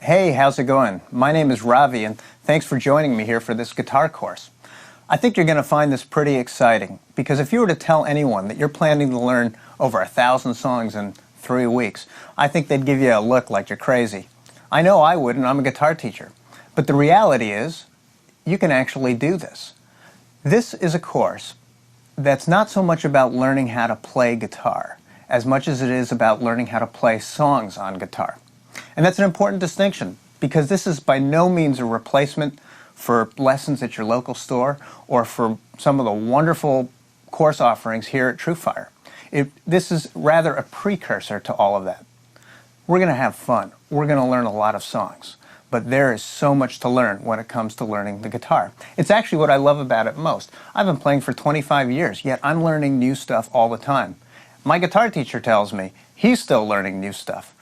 Hey, how's it going? My name is Ravi, and thanks for joining me here for this guitar course. I think you're going to find this pretty exciting, because if you were to tell anyone that you're planning to learn over 1,000 songs in 3 weeks, I think they'd give you a look like you're crazy. I know I would, and I'm a guitar teacher. But the reality is, you can actually do this. This is a course that's not so much about learning how to play guitar, as much as it is about learning how to play songs on guitar. And that's an important distinction, because this is by no means a replacement for lessons at your local store or for some of the wonderful course offerings here at TrueFire. This is rather a precursor to all of that. We're going to have fun. We're going to learn a lot of songs. But there is so much to learn when it comes to learning the guitar. It's actually what I love about it most. I've been playing for 25 years, yet I'm learning new stuff all the time. My guitar teacher tells me he's still learning new stuff.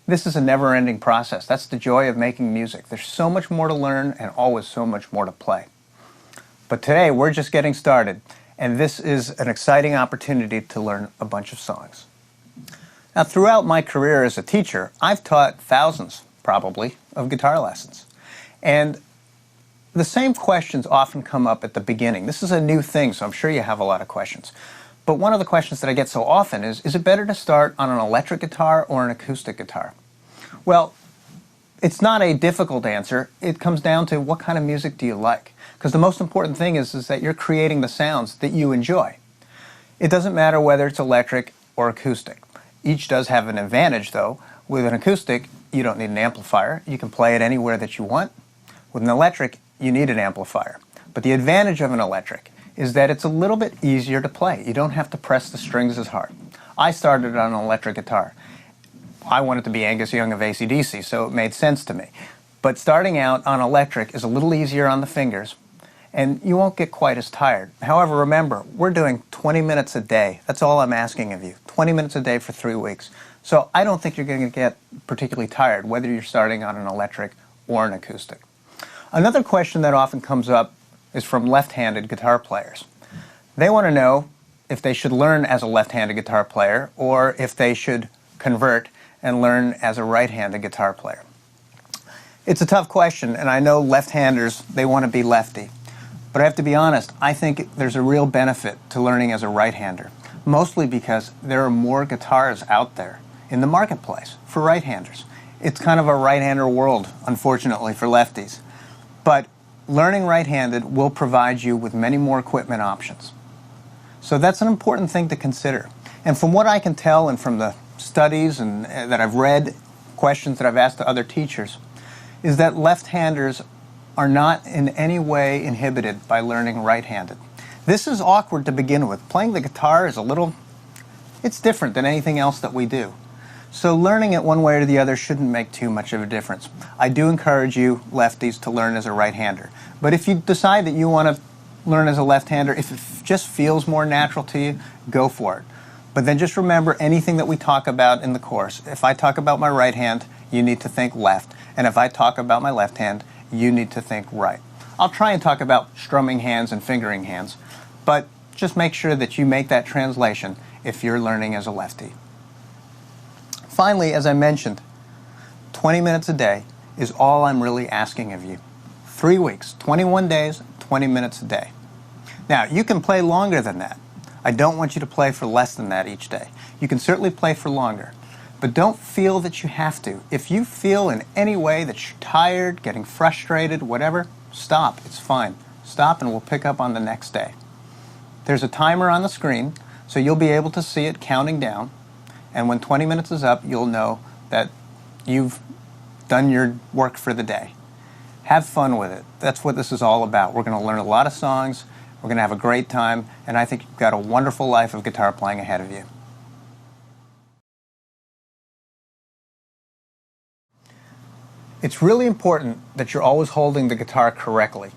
This is a never-ending process. That's the joy of making music. There's so much more to learn and always so much more to play. But today we're just getting started, and this is an exciting opportunity to learn a bunch of songs. Now, throughout my career as a teacher, I've taught thousands, probably, of guitar lessons. And the same questions often come up at the beginning. This is a new thing, so I'm sure you have a lot of questions. But one of the questions that I get so often is it better to start on an electric guitar or an acoustic guitar? Well, it's not a difficult answer. It comes down to what kind of music do you like? Because the most important thing is that you're creating the sounds that you enjoy. It doesn't matter whether it's electric or acoustic. Each does have an advantage, though. With an acoustic, you don't need an amplifier. You can play it anywhere that you want. With an electric, you need an amplifier. But the advantage of an electric is that it's a little bit easier to play. You don't have to press the strings as hard. I started on an electric guitar. I wanted to be Angus Young of AC/DC, so it made sense to me. But starting out on electric is a little easier on the fingers, and you won't get quite as tired. However, remember, we're doing 20 minutes a day. That's all I'm asking of you. 20 minutes a day for 3 weeks. So I don't think you're going to get particularly tired, whether you're starting on an electric or an acoustic. Another question that often comes up is from left-handed guitar players. They want to know if they should learn as a left-handed guitar player or if they should convert and learn as a right-handed guitar player. It's a tough question, and I know left-handers, they want to be lefty. But I have to be honest, I think there's a real benefit to learning as a right-hander, mostly because there are more guitars out there in the marketplace for right-handers. It's kind of a right-hander world, unfortunately, for lefties. But learning right-handed will provide you with many more equipment options. So that's an important thing to consider. And from what I can tell and from the studies and that I've read, questions that I've asked to other teachers, is that left-handers are not in any way inhibited by learning right-handed. This is awkward to begin with. Playing the guitar is it's different than anything else that we do. So learning it one way or the other shouldn't make too much of a difference. I do encourage you, lefties, to learn as a right-hander. But if you decide that you want to learn as a left-hander, if it just feels more natural to you, go for it. But then just remember anything that we talk about in the course. If I talk about my right hand, you need to think left. And if I talk about my left hand, you need to think right. I'll try and talk about strumming hands and fingering hands, but just make sure that you make that translation if you're learning as a lefty. Finally, as I mentioned, 20 minutes a day is all I'm really asking of you. 3 weeks, 21 days, 20 minutes a day. Now, you can play longer than that. I don't want you to play for less than that each day. You can certainly play for longer, but don't feel that you have to. If you feel in any way that you're tired, getting frustrated, whatever, stop. It's fine. Stop and we'll pick up on the next day. There's a timer on the screen, so you'll be able to see it counting down. And when 20 minutes is up, you'll know that you've done your work for the day. Have fun with it. That's what this is all about. We're going to learn a lot of songs. We're going to have a great time. And I think you've got a wonderful life of guitar playing ahead of you. It's really important that you're always holding the guitar correctly.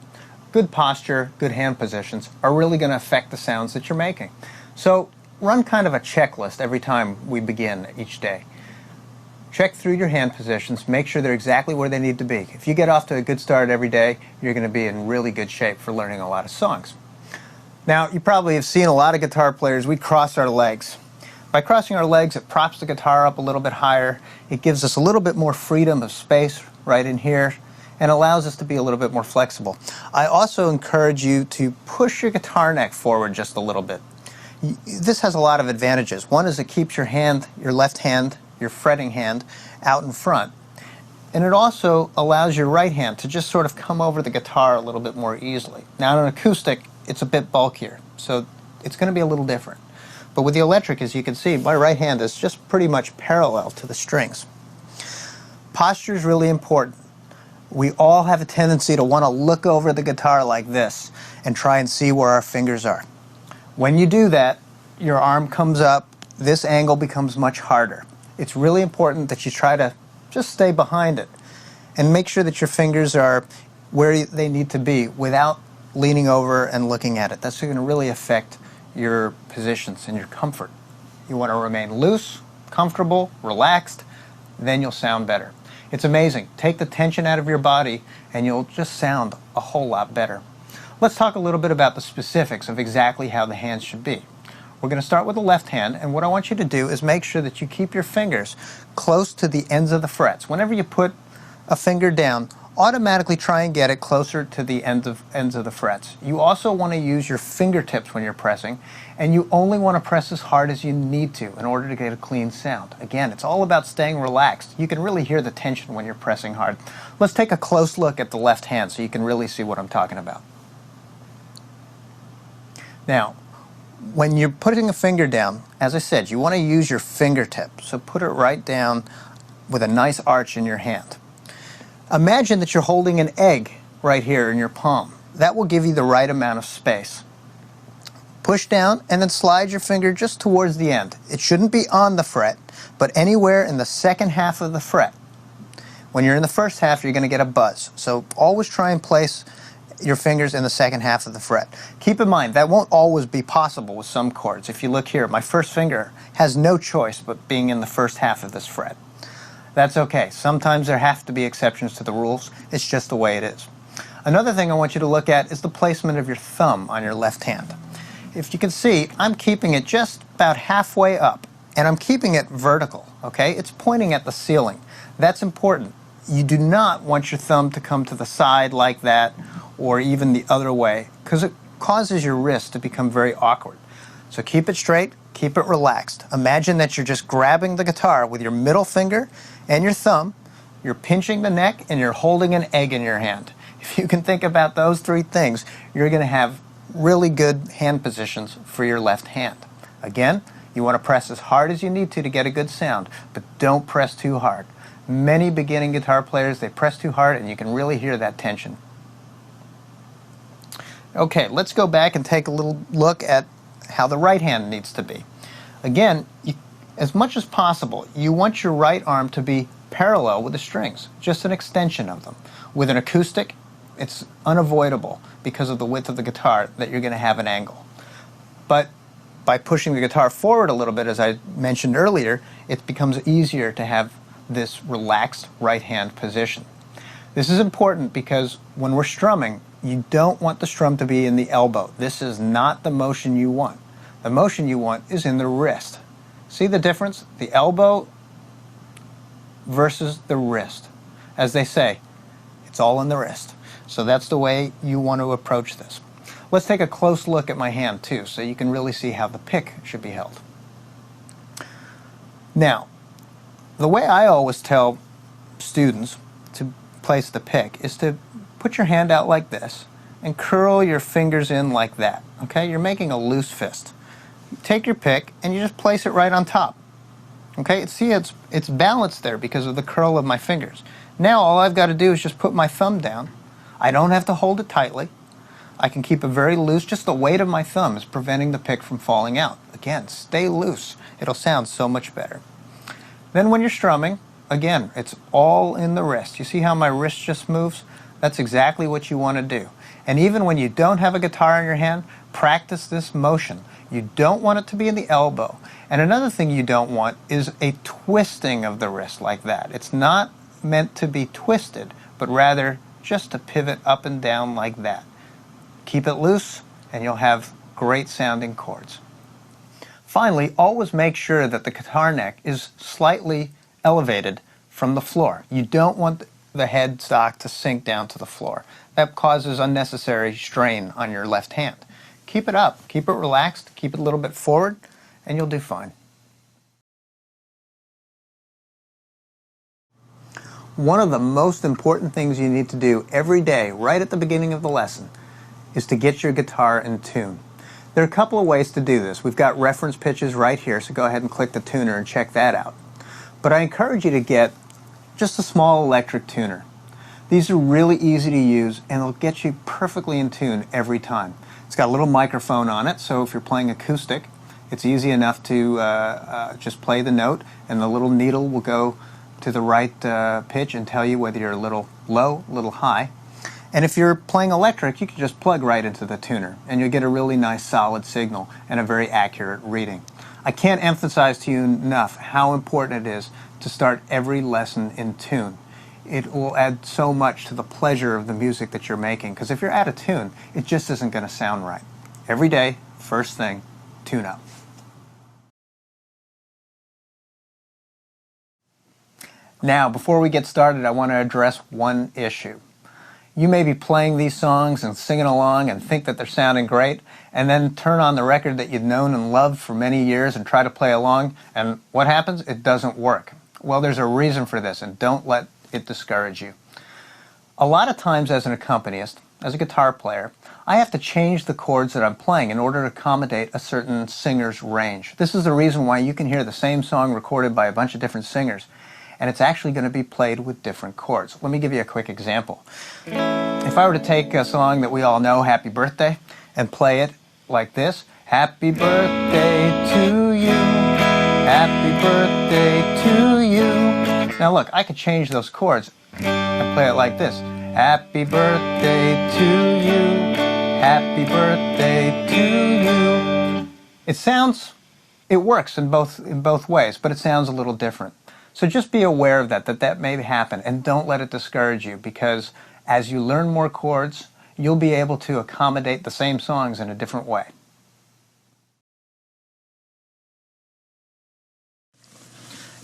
Good posture, good hand positions are really going to affect the sounds that you're making. So run kind of a checklist every time we begin each day. Check through your hand positions, make sure they're exactly where they need to be. If you get off to a good start every day, you're going to be in really good shape for learning a lot of songs. Now, you probably have seen a lot of guitar players, we cross our legs. By crossing our legs, it props the guitar up a little bit higher. It gives us a little bit more freedom of space right in here, and allows us to be a little bit more flexible. I also encourage you to push your guitar neck forward just a little bit. This has a lot of advantages. One is it keeps your hand, your left hand, your fretting hand, out in front. And it also allows your right hand to just sort of come over the guitar a little bit more easily. Now, on an acoustic, it's a bit bulkier, so it's going to be a little different. But with the electric, as you can see, my right hand is just pretty much parallel to the strings. Posture is really important. We all have a tendency to want to look over the guitar like this and try and see where our fingers are. When you do that, your arm comes up, this angle becomes much harder. It's really important that you try to just stay behind it and make sure that your fingers are where they need to be without leaning over and looking at it. That's going to really affect your positions and your comfort. You want to remain loose, comfortable, relaxed, then you'll sound better. It's amazing. Take the tension out of your body and you'll just sound a whole lot better. Let's talk a little bit about the specifics of exactly how the hands should be. We're going to start with the left hand, and what I want you to do is make sure that you keep your fingers close to the ends of the frets. Whenever you put a finger down, automatically try and get it closer to the ends of the frets. You also want to use your fingertips when you're pressing, and you only want to press as hard as you need to in order to get a clean sound. Again, it's all about staying relaxed. You can really hear the tension when you're pressing hard. Let's take a close look at the left hand so you can really see what I'm talking about. Now, when you're putting a finger down, as I said, you want to use your fingertip. So put it right down with a nice arch in your hand. Imagine that you're holding an egg right here in your palm. That will give you the right amount of space. Push down and then slide your finger just towards the end. It shouldn't be on the fret, but anywhere in the second half of the fret. When you're in the first half, you're going to get a buzz. So always try and place your fingers in the second half of the fret. Keep in mind, that won't always be possible with some chords. If you look here, my first finger has no choice but being in the first half of this fret. That's okay. Sometimes there have to be exceptions to the rules. It's just the way it is. Another thing I want you to look at is the placement of your thumb on your left hand. If you can see, I'm keeping it just about halfway up, and I'm keeping it vertical, okay? It's pointing at the ceiling. That's important. You do not want your thumb to come to the side like that, or even the other way, because it causes your wrist to become very awkward. So keep it straight, keep it relaxed. Imagine that you're just grabbing the guitar with your middle finger and your thumb, you're pinching the neck, and you're holding an egg in your hand. If you can think about those three things, you're going to have really good hand positions for your left hand. Again, you want to press as hard as you need to get a good sound, but don't press too hard. Many beginning guitar players, they press too hard and you can really hear that tension. Okay, let's go back and take a little look at how the right hand needs to be. Again, as much as possible, you want your right arm to be parallel with the strings, just an extension of them. With an acoustic, it's unavoidable because of the width of the guitar that you're going to have an angle. But by pushing the guitar forward a little bit, as I mentioned earlier, it becomes easier to have this relaxed right hand position. This is important because when we're strumming, you don't want the strum to be in the elbow. This is not the motion you want. The motion you want is in the wrist. See the difference? The elbow versus the wrist. As they say, it's all in the wrist. So that's the way you want to approach this. Let's take a close look at my hand too, so you can really see how the pick should be held. Now, the way I always tell students to place the pick is to put your hand out like this and curl your fingers in like that. Okay, you're making a loose fist. Take your pick and you just place it right on top. Okay, see it's balanced there because of the curl of my fingers. Now all I've got to do is just put my thumb down. I don't have to hold it tightly. I can keep it very loose. Just the weight of my thumb is preventing the pick from falling out. Again, stay loose. It'll sound so much better. Then when you're strumming, again, it's all in the wrist. You see how my wrist just moves? That's exactly what you want to do. And even when you don't have a guitar in your hand, practice this motion. You don't want it to be in the elbow. And another thing you don't want is a twisting of the wrist like that. It's not meant to be twisted, but rather just to pivot up and down like that. Keep it loose and you'll have great sounding chords. Finally, always make sure that the guitar neck is slightly elevated from the floor. You don't want the headstock to sink down to the floor. That causes unnecessary strain on your left hand. Keep it up, keep it relaxed, keep it a little bit forward, and you'll do fine. One of the most important things you need to do every day, right at the beginning of the lesson, is to get your guitar in tune. There are a couple of ways to do this. We've got reference pitches right here, so go ahead and click the tuner and check that out. But I encourage you to get just a small electric tuner. These are really easy to use and they'll get you perfectly in tune every time. It's got a little microphone on it, so if you're playing acoustic, it's easy enough to just play the note and the little needle will go to the right pitch and tell you whether you're a little low, a little high. And if you're playing electric, you can just plug right into the tuner and you'll get a really nice solid signal and a very accurate reading. I can't emphasize to you enough how important it is to start every lesson in tune. It will add so much to the pleasure of the music that you're making, because if you're out of tune, it just isn't going to sound right. Every day, first thing, tune up. Now, before we get started, I want to address one issue. You may be playing these songs and singing along and think that they're sounding great, and then turn on the record that you've known and loved for many years and try to play along, and what happens? It doesn't work. Well, there's a reason for this, and don't let it discourage you. A lot of times as an accompanist, as a guitar player, I have to change the chords that I'm playing in order to accommodate a certain singer's range. This is the reason why you can hear the same song recorded by a bunch of different singers, and it's actually going to be played with different chords. Let me give you a quick example. If I were to take a song that we all know, Happy Birthday, and play it like this: Happy birthday to you, happy birthday to you. Now look, I could change those chords and play it like this: Happy birthday to you, happy birthday to you. It works in both ways, but it sounds a little different. So just be aware of that may happen, and don't let it discourage you, because as you learn more chords, you'll be able to accommodate the same songs in a different way.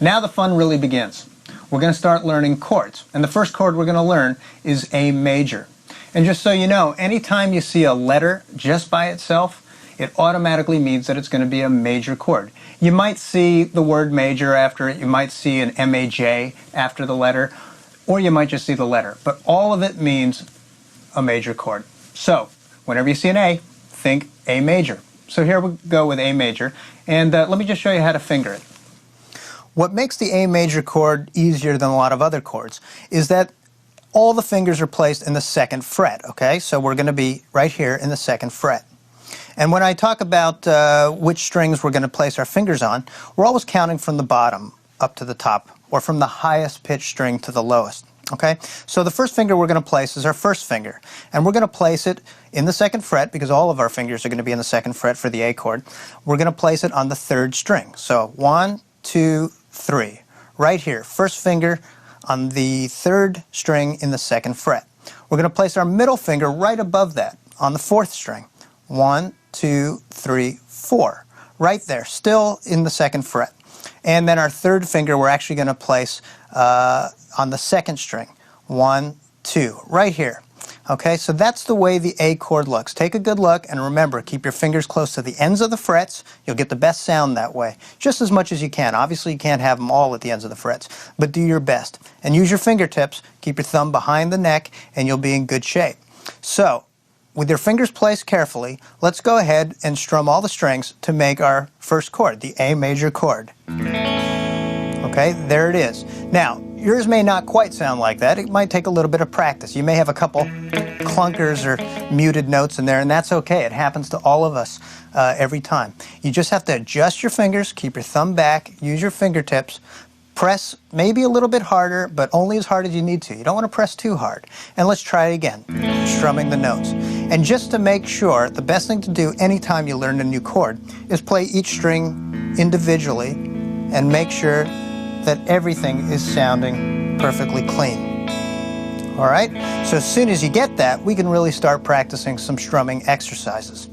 Now the fun really begins. We're going to start learning chords, and the first chord we're going to learn is A major. And just so you know, anytime you see a letter just by itself, it automatically means that it's going to be a major chord. You might see the word major after it, you might see an MAJ after the letter, or you might just see the letter. But all of it means a major chord. So, whenever you see an A, think A major. So here we go with A major, and let me just show you how to finger it. What makes the A major chord easier than a lot of other chords is that all the fingers are placed in the second fret, okay? So we're going to be right here in the second fret. And when I talk about which strings we're going to place our fingers on, we're always counting from the bottom up to the top, or from the highest pitch string to the lowest. Okay? So the first finger we're going to place is our first finger. And we're going to place it in the second fret, because all of our fingers are going to be in the second fret for the A chord. We're going to place it on the third string. So 1, 2, 3. Right here. First finger on the third string in the second fret. We're going to place our middle finger right above that on the fourth string. 1, 2, 3, 4. Right there, still in the second fret. And then our third finger we're actually going to place on the second string. 1, 2, right here. Okay, so that's the way the A chord looks. Take a good look, and remember, keep your fingers close to the ends of the frets. You'll get the best sound that way, just as much as you can. Obviously, you can't have them all at the ends of the frets, but do your best. And use your fingertips, keep your thumb behind the neck, and you'll be in good shape. So, with your fingers placed carefully, let's go ahead and strum all the strings to make our first chord, the A major chord. Okay, there it is. Now, yours may not quite sound like that. It might take a little bit of practice. You may have a couple clunkers or muted notes in there, and that's okay. It happens to all of us every time. You just have to adjust your fingers, keep your thumb back, use your fingertips, press maybe a little bit harder, but only as hard as you need to. You don't want to press too hard. And let's try it again, strumming the notes. And just to make sure, the best thing to do anytime you learn a new chord is play each string individually and make sure that everything is sounding perfectly clean. All right? So as soon as you get that, we can really start practicing some strumming exercises.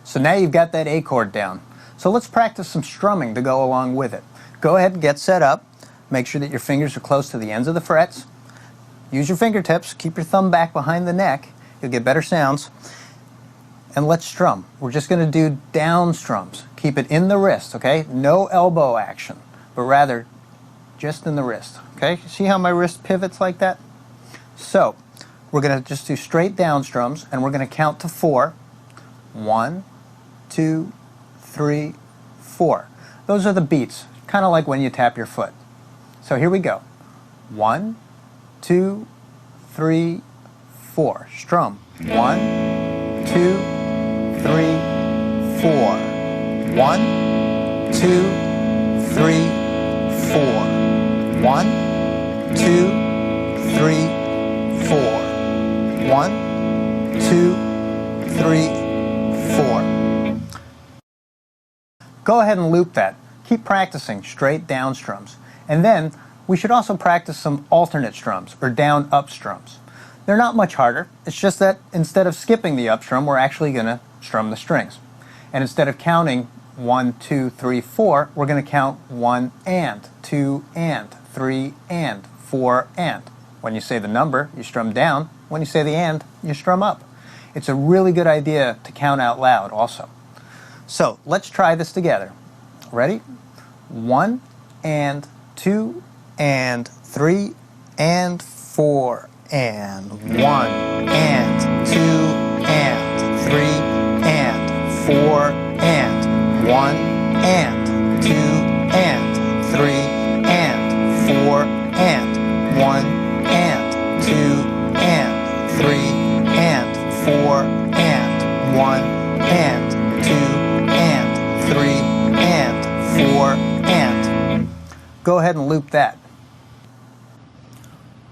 So now you've got that A chord down. So let's practice some strumming to go along with it. Go ahead and get set up. Make sure that your fingers are close to the ends of the frets. Use your fingertips. Keep your thumb back behind the neck. You'll get better sounds. And let's strum. We're just going to do down strums. Keep it in the wrist, okay? No elbow action, but rather just in the wrist, okay? See how my wrist pivots like that? So, we're going to just do straight down strums, and we're going to count to 4. 1, 2, 3, 4. Those are the beats, kind of like when you tap your foot. So here we go. 1, 2, 3, 4. Strum. 1, 2, 3, 4. 1, 2, 3, 4. 1, 2, 3, 4. 1, 2, 3, 4. Go ahead and loop that. Keep practicing straight down strums. And then we should also practice some alternate strums or down up strums. They're not much harder. It's just that instead of skipping the up strum, we're actually going to strum the strings. And instead of counting 1, 2, 3, 4, we're going to count 1 and, 2 and, 3 and, 4 and. When you say the number, you strum down. When you say the and, you strum up. It's a really good idea to count out loud also. So let's try this together. Ready? 1 and, 2 and, 3 and, 4 and, 1 and, 2 and, 3 and, 4 and, 1 and, 2 and, 3 and, 4 and, 1 and, 2 and, 3 and, 4 and, 1 and, 2 and, 3 and, 4 and. Go ahead and loop that.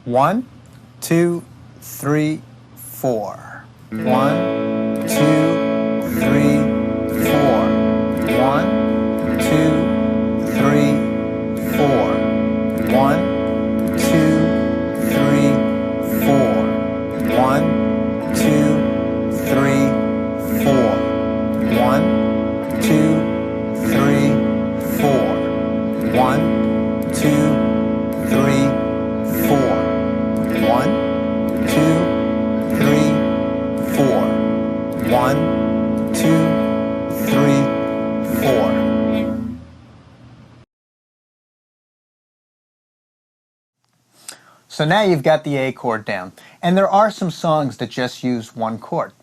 1, 2, 3, 4. 1, 2, 3, 4. 1, 2, 3, 4. 1, 2, 3, 4. 1, 2, 3, 4. 1, 2, 3, 4. 1, 2, 3, 4. 1, 2, 3, 4. 1, 2, 3, 4. So now you've got the A chord down. And there are some songs that just use one chord.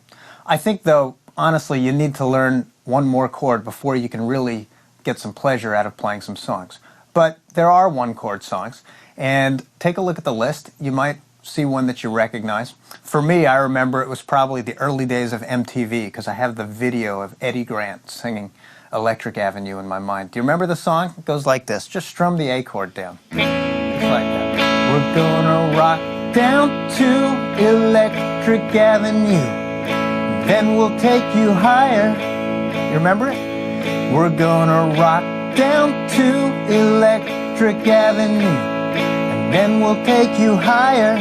I think, though, honestly, you need to learn one more chord before you can really get some pleasure out of playing some songs. But there are one-chord songs, and take a look at the list. You might see one that you recognize. For me, I remember it was probably the early days of MTV, because I have the video of Eddie Grant singing Electric Avenue in my mind. Do you remember the song? It goes like this. Just strum the A chord down. Just like that. We're gonna rock down to Electric Avenue, then we'll take you higher. You remember it? We're gonna rock down to Electric Avenue, and then we'll take you higher.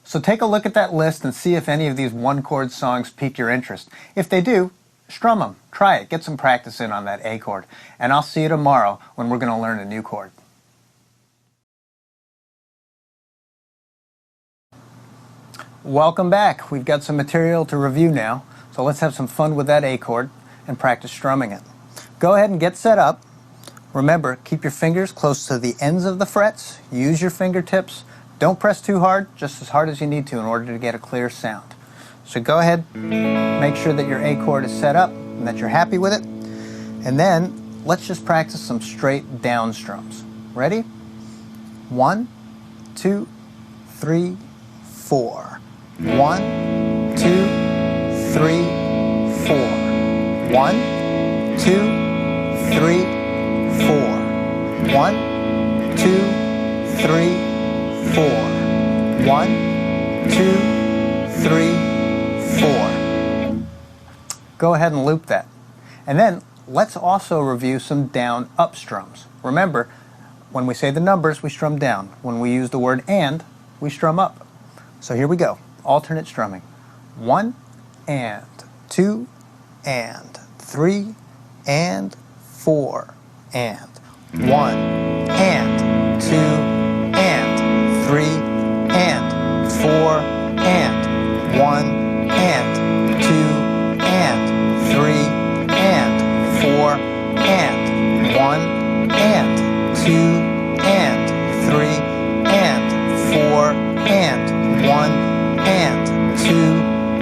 So take a look at that list and see if any of these one-chord songs pique your interest. If they do, strum them. Try it. Get some practice in on that A chord. And I'll see you tomorrow when we're going to learn a new chord. Welcome back. We've got some material to review now, so let's have some fun with that A chord and practice strumming it. Go ahead and get set up. Remember, keep your fingers close to the ends of the frets. Use your fingertips. Don't press too hard, just as hard as you need to in order to get a clear sound. So go ahead, make sure that your A chord is set up and that you're happy with it. And then let's just practice some straight down strums. Ready? 1, 2, 3, 4. 1, 2, 3, 4. 1, 2, 3, 4. 1, 2, 3, 4. 1, 2, 3, 4. Go ahead and loop that. And then let's also review some down up strums. Remember, when we say the numbers, we strum down. When we use the word and, we strum up. So here we go. alternate strumming. 1 and 2 and 3 and 4 and 1 and 2 and 3 and 4 and 1 and 2 and 3 and 4 and 1 and 2 and 3 and 4 and 1 and 2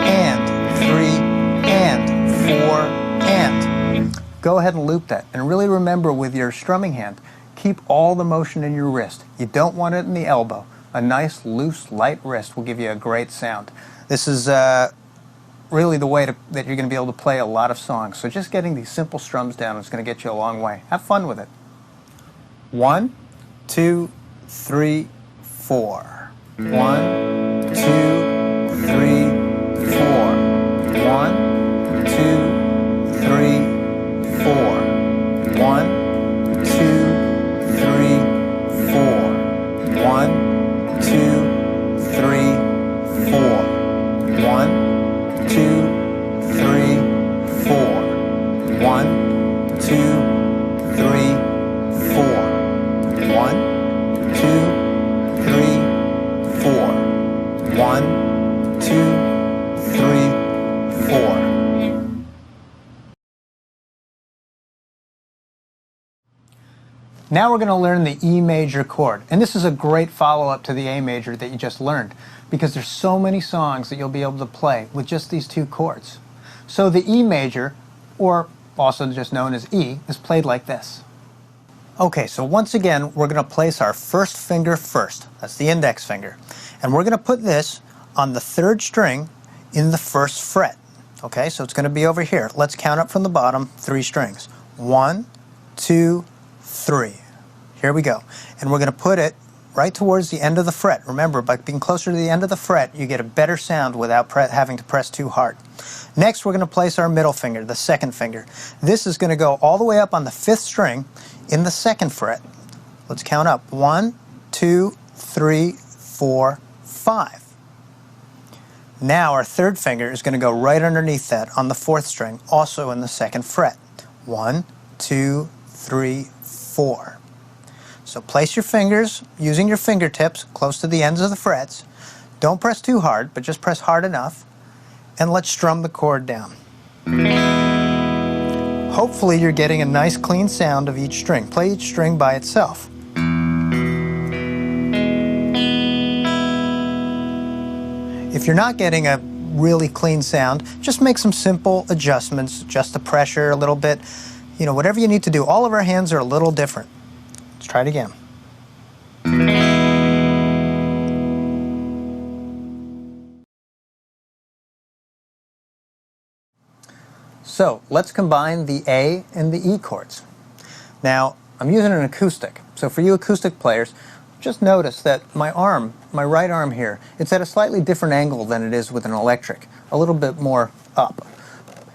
and 3 and 4 and. Go ahead and loop that, and really remember with your strumming hand, keep all the motion in your wrist. You don't want it in the elbow. A nice, loose, light wrist will give you a great sound. This is really the way that you're going to be able to play a lot of songs. So just getting these simple strums down is going to get you a long way. Have fun with it. 1, 2, 3, 4. 1, 2, 3, 4. 1, 2, 3, 4. 1, 2, 3, 4. 1, 2, 3, 4. 1, 2, 3, 4. 1, 2, 3, 4. 1, 2, 3, 4. 1, 2, 3, 4. Now we're going to learn the E major chord, and this is a great follow-up to the A major that you just learned, because there's so many songs that you'll be able to play with just these two chords. So the E major, or also just known as E, is played like this. Okay, so once again, we're going to place our first finger first. That's the index finger. And we're going to put this on the 3rd string in the 1st fret. Okay, so it's going to be over here. Let's count up from the bottom, 3 strings. 1, 2, 3. Here we go. And we're going to put it right towards the end of the fret. Remember, by being closer to the end of the fret, you get a better sound without having to press too hard. Next, we're going to place our middle finger, the 2nd finger. This is going to go all the way up on the 5th string in the 2nd fret. Let's count up. 1, 2, 3, 4, 5. Now our 3rd finger is going to go right underneath that on the 4th string, also in the 2nd fret. 1, 2, 3, 4. So place your fingers using your fingertips close to the ends of the frets. Don't press too hard, but just press hard enough. And let's strum the chord down. Hopefully you're getting a nice clean sound of each string. Play each string by itself. If you're not getting a really clean sound, just make some simple adjustments, adjust the pressure a little bit. You know, whatever you need to do. All of our hands are a little different. Let's try it again. So let's combine the A and the E chords. Now, I'm using an acoustic. So for you acoustic players, just notice that my right arm here, it's at a slightly different angle than it is with an electric, a little bit more up.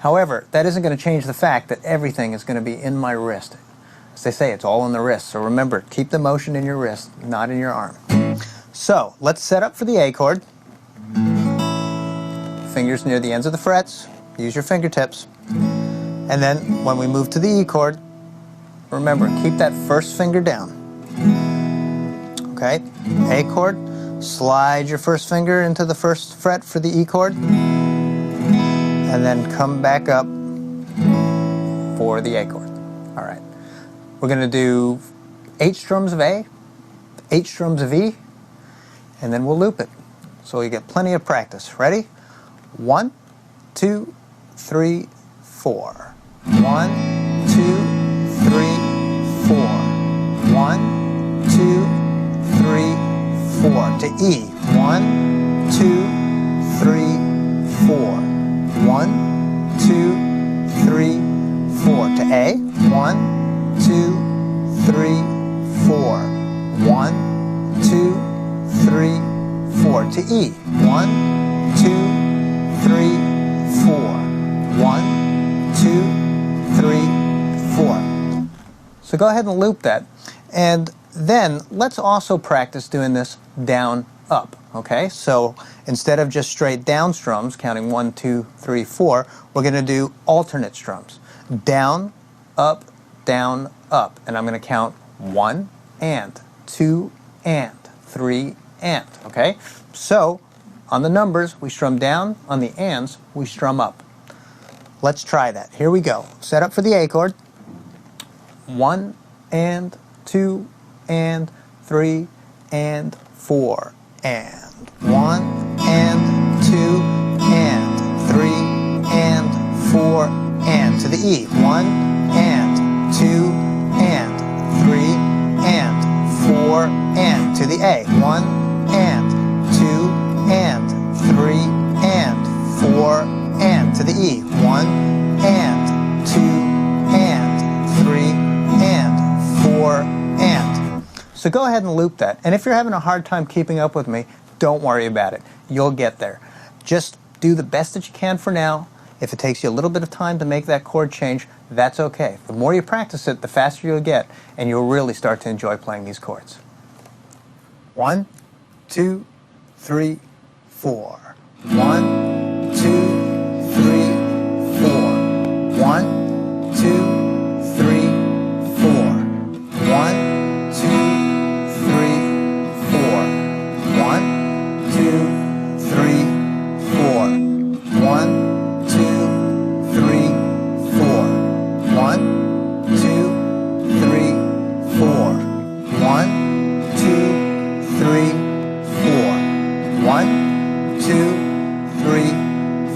However, that isn't going to change the fact that everything is going to be in my wrist. As they say, it's all in the wrist. So remember, keep the motion in your wrist, not in your arm. So let's set up for the A chord. Fingers near the ends of the frets. Use your fingertips. And then when we move to the E chord, remember, keep that first finger down. Okay? A chord, slide your first finger into the 1st fret for the E chord. And then come back up for the A chord. All right. We're going to do 8 strums of A, 8 strums of E, and then we'll loop it. So you get plenty of practice. Ready? 1, 2, 3, 4. 1, 2, 3, 4. 1, 2, 3, 4. To E. 1, 2, 3, 4. 1, 2, 3, 4. To A. 1, 2, 3, 4. 1, 2, 3, 4. To E. 1, 2, 3, 4. 1, 2, 3, 4. So go ahead and loop that. And then let's also practice doing this down up. Okay, so instead of just straight down strums, counting 1, 2, 3, 4, we're going to do alternate strums. Down, up, and I'm going to count 1 and 2 and 3 and. Okay, so on the numbers we strum down, on the ands we strum up. Let's try that. Here we go. Set up for the A chord. 1 and 2 and 3 and 4 and 1 and 2 and 3 and 4 and to the E. 1 and 2 and 3 and 4 and to the A. 1 and 2 and 3 and 4 and to the E. 1 and 2 and 3 and 4 and. So go ahead and loop that. And if you're having a hard time keeping up with me, don't worry about it. You'll get there. Just do the best that you can for now. If it takes you a little bit of time to make that chord change, that's okay. The more you practice it, the faster you'll get, and you'll really start to enjoy playing these chords. 1, 2, 3, 4. 1, 2, 3, 4. 1, 2, 3, 4. 1, 2, 3, 4. 1, 2, 3, 4. 1, 2, 3, 4. 1, 2, 3, 4. 1, 2, 3, 4. 1, 2, 3,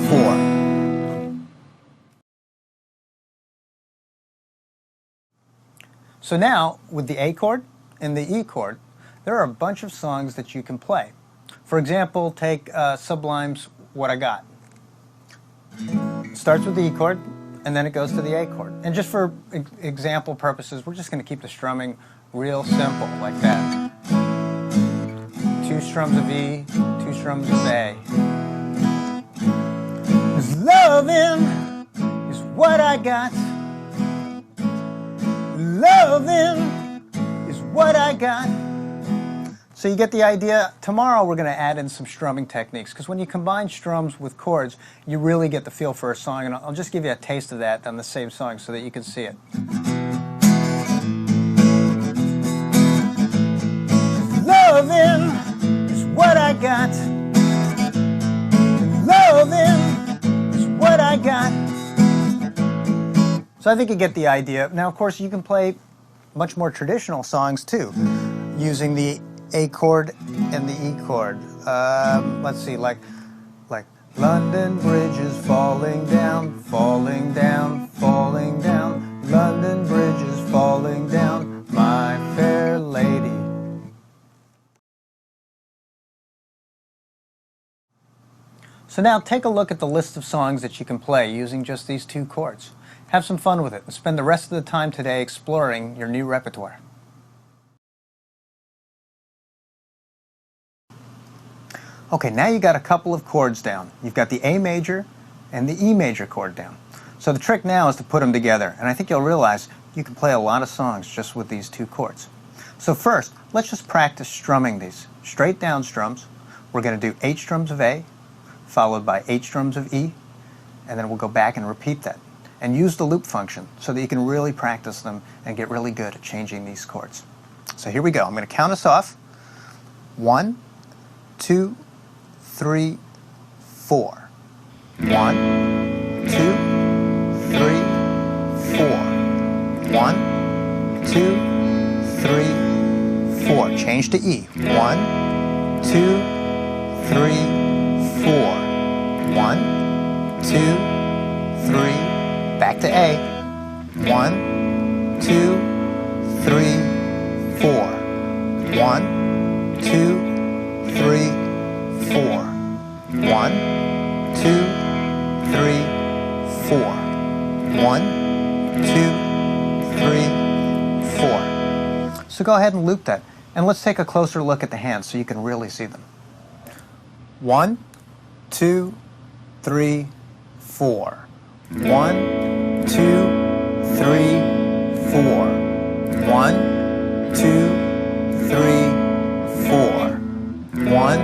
4. So now, with the A chord and the E chord, there are a bunch of songs that you can play. For example, take Sublime's What I Got. It starts with the E chord, and then it goes to the A chord. And just for example purposes, we're just going to keep the strumming real simple, like that. 2 strums of E, 2 strums of A. 'Cause loving is what I got. Loving is what I got. So you get the idea. Tomorrow we're going to add in some strumming techniques, because when you combine strums with chords, you really get the feel for a song, and I'll just give you a taste of that on the same song so that you can see it. Loving is what I got. Loving is what I got. So I think you get the idea. Now, of course, you can play much more traditional songs too, using the A chord and the E chord. Let's see, like London Bridge is falling down, falling down, falling down. London Bridge is falling down, my fair lady. So now take a look at the list of songs that you can play using just these 2 chords. Have some fun with it and spend the rest of the time today exploring your new repertoire. Okay, now you got a couple of chords down. You've got the A major and the E major chord down. So the trick now is to put them together, and I think you'll realize you can play a lot of songs just with these 2 chords. So first, let's just practice strumming these. Straight down strums. We're going to do 8 strums of A, followed by 8 strums of E, and then we'll go back and repeat that. And use the loop function so that you can really practice them and get really good at changing these chords. So here we go. I'm going to count us off. 1, 2, 3, 4. 1, 2, 3, 4. 1, 2, 3, 4. Change to E. 1, 2, 3, 4. 1, 2, 3. Back to A. 1, 2, 3, 4. 1, 2, 3, 4. 1, 2, 3, 4. 1, 2, 3, 4. So go ahead and loop that. And let's take a closer look at the hands so you can really see them. 1, 2, 3, 4. 1, 2, 3, 4. 1, 2, 3, 4. 1,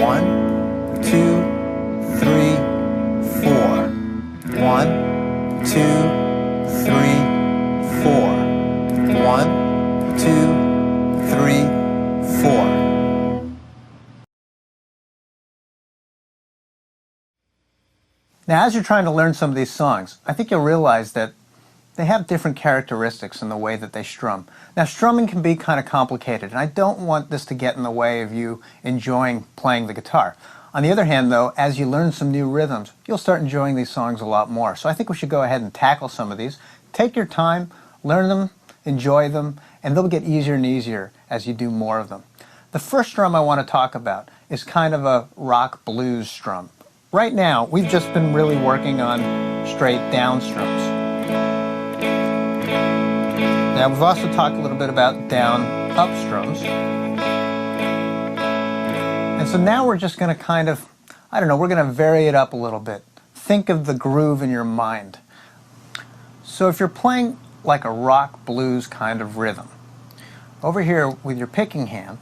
1, 2, 3, 4. 1, 2, 3, 4. 1, 2, 3, 4. Now, as you're trying to learn some of these songs, I think you'll realize that they have different characteristics in the way that they strum. Now, strumming can be kind of complicated, and I don't want this to get in the way of you enjoying playing the guitar. On the other hand, though, as you learn some new rhythms, you'll start enjoying these songs a lot more. So I think we should go ahead and tackle some of these. Take your time, learn them, enjoy them, and they'll get easier and easier as you do more of them. The first strum I want to talk about is kind of a rock blues strum. Right now, we've just been really working on straight down strums. Now, we've also talked a little bit about down up strums. And so now we're just going to kind of, we're going to vary it up a little bit. Think of the groove in your mind. So if you're playing like a rock blues kind of rhythm, over here with your picking hand,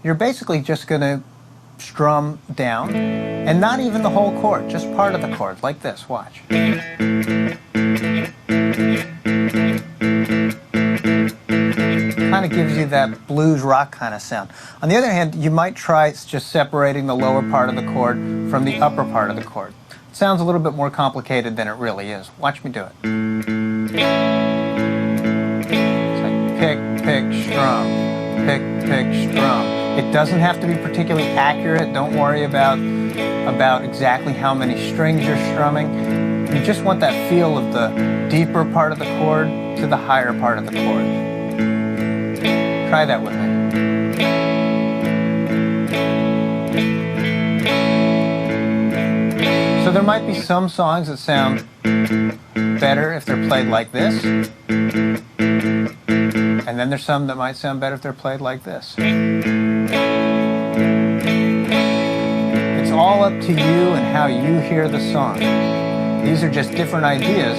you're basically just going to strum down, and not even the whole chord, just part of the chord, like this, watch. Kind of gives you that blues rock kind of sound. On the other hand, you might try just separating the lower part of the chord from the upper part of the chord. It sounds a little bit more complicated than it really is. Watch me do it. It's like pick, pick, strum, pick, pick, strum. It doesn't have to be particularly accurate. Don't worry about exactly how many strings you're strumming. You just want that feel of the deeper part of the chord to the higher part of the chord. Try that with me. So there might be some songs that sound better if they're played like this. And then there's some that might sound better if they're played like this. It's all up to you and how you hear the song. These are just different ideas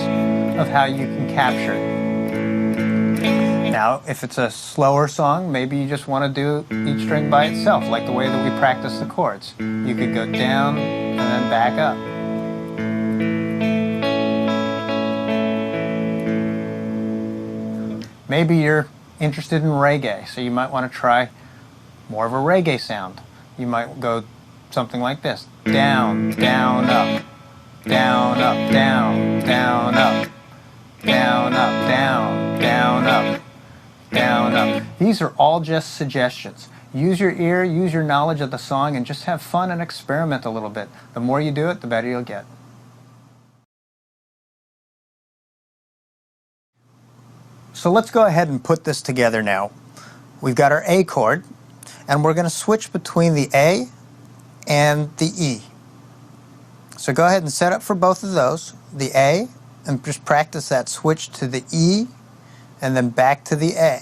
of how you can capture it. Now, if it's a slower song, maybe you just want to do each string by itself, like the way that we practice the chords. You could go down and then back up. Maybe you're interested in reggae, so you might want to try more of a reggae sound. You might go something like this. Down, down, up. Down, up, down, down, up. Down, up, down, down, up. Down, up. These are all just suggestions. Use your ear, use your knowledge of the song, and just have fun and experiment a little bit. The more you do it, the better you'll get. So let's go ahead and put this together now. We've got our A chord, and we're going to switch between the A and the E. So go ahead and set up for both of those, the A, and just practice that switch to the E, and then back to the A.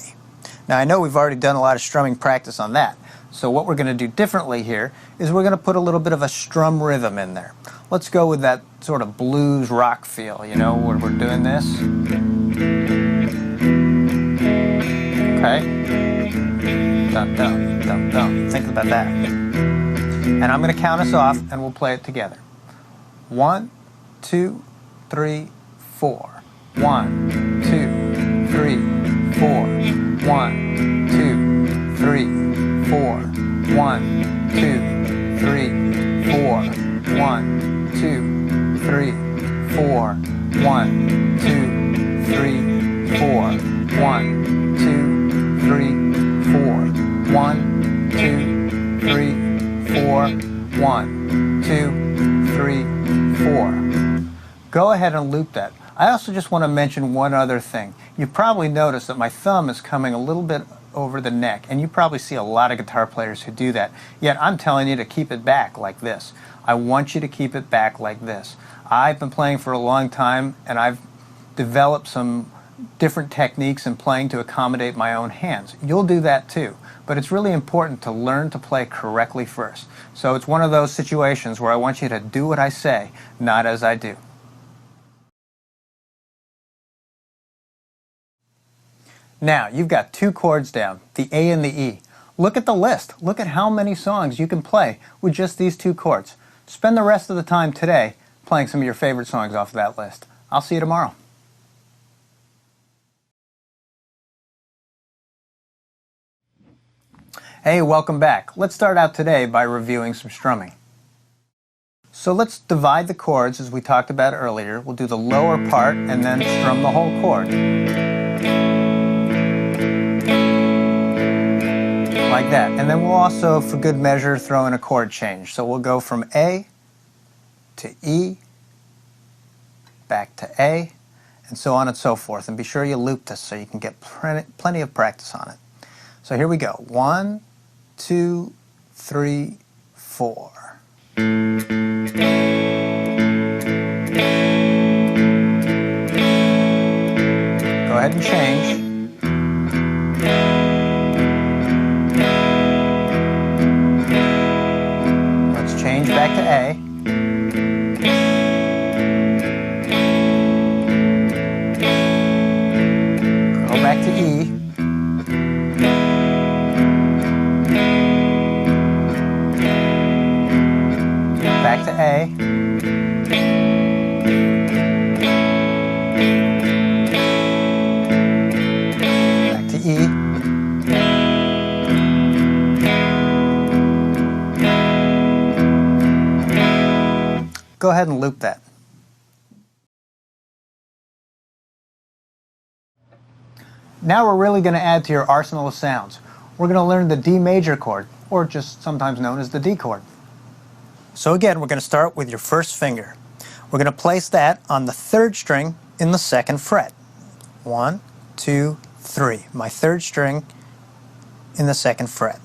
Now I know we've already done a lot of strumming practice on that, so what we're going to do differently here is we're going to put a little bit of a strum rhythm in there. Let's go with that sort of blues rock feel, you know, where we're doing this. Okay. Dum, dum, dum, dum. Think about that. And I'm going to count us off, and we'll play it together. 1, 2, 3, 4. 1, 2, 3, 4. 1, 2, 3, 4. 1, 2, 3, 4. 1, 2, 3, 4. 1, 2, 3, 4. 1, 2, 3, 4. 1, 2, 3, 4. 1, 2, 3, 4. Go ahead and loop that. I also just want to mention one other thing. You probably noticed that my thumb is coming a little bit over the neck, and you probably see a lot of guitar players who do that. Yet I'm telling you to keep it back like this. I want you to keep it back like this. I've been playing for a long time, and I've developed some different techniques in playing to accommodate my own hands. You'll do that too, but it's really important to learn to play correctly first. So it's one of those situations where I want you to do what I say, not as I do. Now, you've got two chords down, the A and the E. Look at the list. Look at how many songs you can play with just these two chords. Spend the rest of the time today playing some of your favorite songs off of that list. I'll see you tomorrow. Hey, welcome back. Let's start out today by reviewing some strumming. So let's divide the chords as we talked about earlier. We'll do the lower part and then strum the whole chord. Like that. And then we'll also, for good measure, throw in a chord change. So we'll go from A to E, back to A, and so on and so forth. And be sure you loop this so you can get plenty of practice on it. So here we go. 1, 2, 3, 4. Go ahead and change. Let's change back to A. Go back to E. Back to A. Back to E. Go ahead and loop that. Now we're really going to add to your arsenal of sounds. We're going to learn the D major chord, or just sometimes known as the D chord. So again, we're going to start with your first finger. We're going to place that on the 3rd string in the 2nd fret. 1, 2, 3. My 3rd string in the 2nd fret.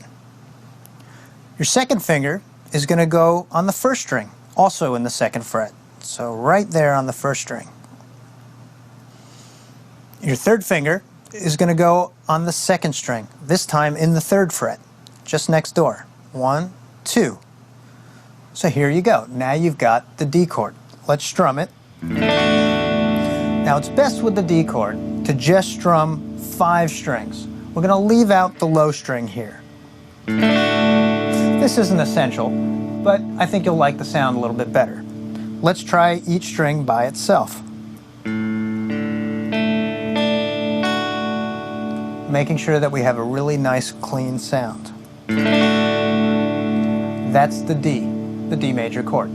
Your second finger is going to go on the 1st string, also in the 2nd fret. So right there on the 1st string. Your 3rd finger is going to go on the 2nd string, this time in the 3rd fret, just next door. 1, 2. So here you go. Now you've got the D chord. Let's strum it. Now it's best with the D chord to just strum 5 strings. We're going to leave out the low string here. This isn't essential, but I think you'll like the sound a little bit better. Let's try each string by itself. Making sure that we have a really nice clean sound. That's the D major chord.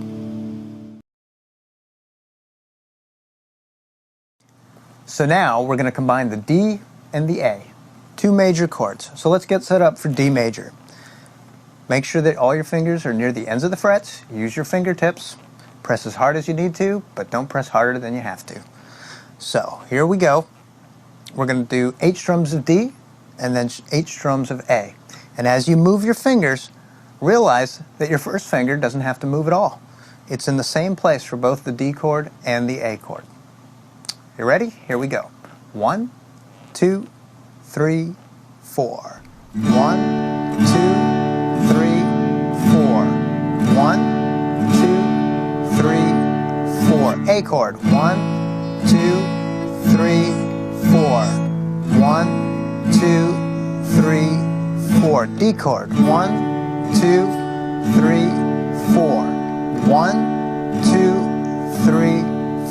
So now we're going to combine the D and the A, 2 major chords. So let's get set up for D major. Make sure that all your fingers are near the ends of the frets. Use your fingertips. Press as hard as you need to, but don't press harder than you have to. So here we go. We're going to do 8 strums of D and then 8 strums of A. And as you move your fingers, realize that your first finger doesn't have to move at all. It's in the same place for both the D chord and the A chord. You ready? Here we go. 1, 2, 3, 4. 1, 2, 3, 4. 1, 2, 3, 4. A chord. 1, 2, 3, 4. 1, 2, 3, 4. D chord. 1, 2, 3, 4. 1, 2, 3,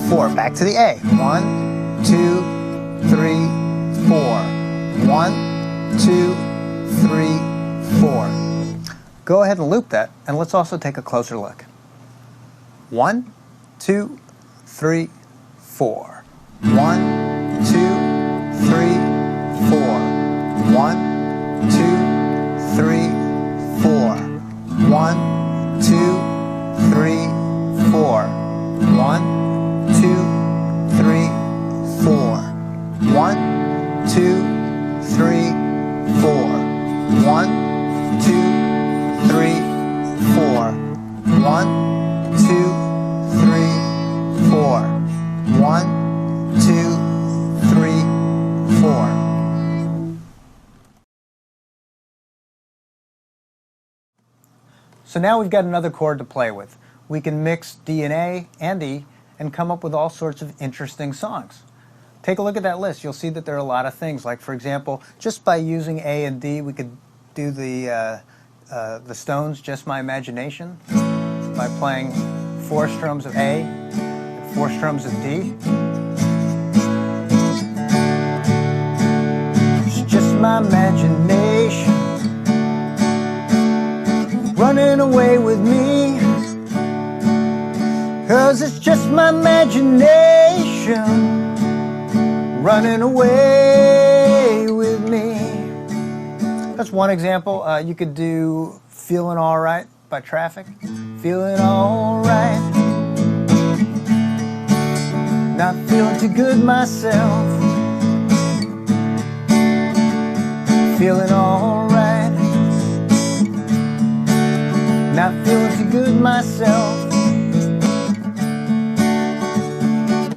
4. Back to the A. 1, 2, 3, 4. 1, 2, 3, 4. Go ahead and loop that, and let's also take a closer look. 1, 2, 3, 4. 1, 2, 3, 4. 1, 2, 3, 4. 1, 2, 3, 4. 1, 2, 3, 4. 1, 2, 3, 4. 1, 2, 3, 4. 1, 2, 3, 4. 1, 2, 3, 4. So now we've got another chord to play with. We can mix D and A and E and come up with all sorts of interesting songs. Take a look at that list. You'll see that there are a lot of things. Like, for example, just by using A and D, we could do the Stones' Just My Imagination by playing 4 strums of A and 4 strums of D. It's just my imagination running away with me, 'cause it's just my imagination running away with me. That's one example. You could do Feeling Alright by Traffic. Feeling alright, not feeling too good myself. Feeling alright, not feeling too good myself.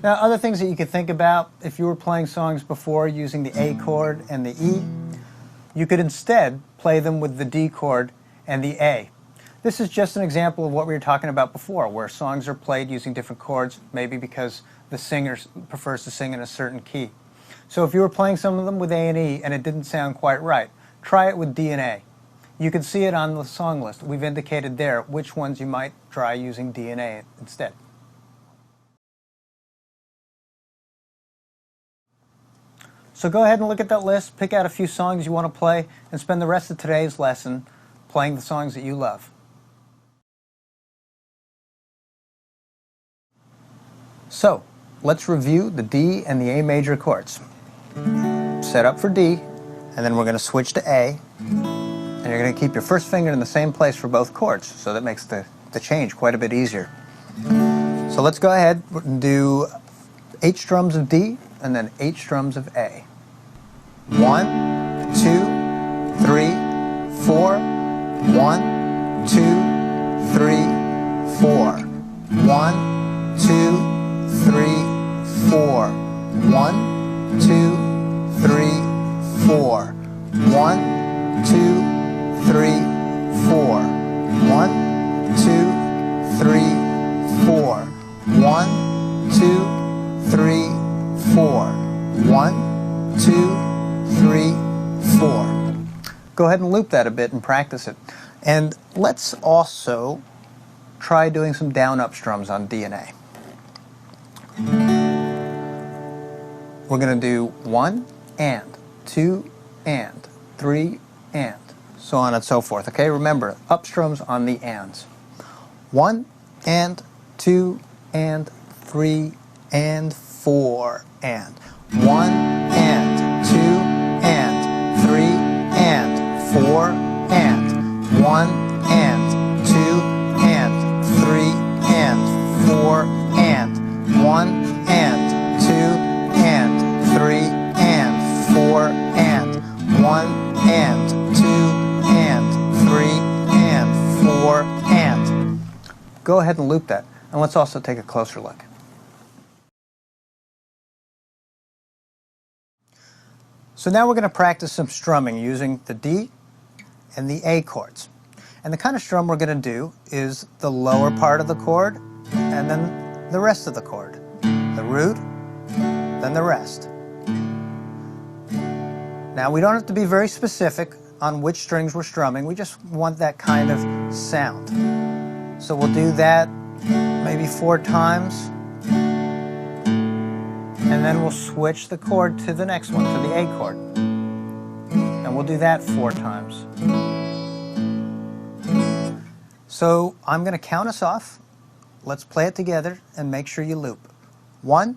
Now, other things that you could think about if you were playing songs before using the A chord and the E, you could instead play them with the D chord and the A. This is just an example of what we were talking about before, where songs are played using different chords, maybe because the singer prefers to sing in a certain key. So if you were playing some of them with A and E and it didn't sound quite right, try it with D and A. You can see it on the song list. We've indicated there which ones you might try using D and A instead. So go ahead and look at that list, pick out a few songs you want to play, and spend the rest of today's lesson playing the songs that you love. So, let's review the D and the A major chords. Set up for D, and then we're going to switch to A, and you're going to keep your first finger in the same place for both chords, so that makes the change quite a bit easier. So let's go ahead and do 8 strums of D, and then 8 strums of A. 1, 2, 3, 4. 1, 2, 3, 4. 1, 2, 3, 4. 1, 2, 3, 4. 1, 2, 3, 4. 1, 2, 3, 4. 1, 2, 3, 4. 1, 2, 3, 4. Go ahead and loop that a bit and practice it. And let's also try doing some down-up strums on D and A. We're going to do 1 and, 2 and, 3 and, so on and so forth. Okay, remember, up strums on the ands. 1 and, 2 and, 3 and, 4 and. 1 and, 2 and, 3 and, 4 and. 1 and, 2 and, 3 and, 4 and. 1 and, 2 and, 3 and, 4 and. 1 and, 2 and, 3 and, 4 and. Go ahead and loop that, and let's also take a closer look. So now we're going to practice some strumming using the D and the A chords. And the kind of strum we're going to do is the lower part of the chord and then the rest of the chord. The root, then the rest. Now we don't have to be very specific on which strings we're strumming, we just want that kind of sound. So we'll do that maybe 4 times. And then we'll switch the chord to the next one, to the A chord. And we'll do that 4 times. So I'm going to count us off. Let's play it together and make sure you loop. 1,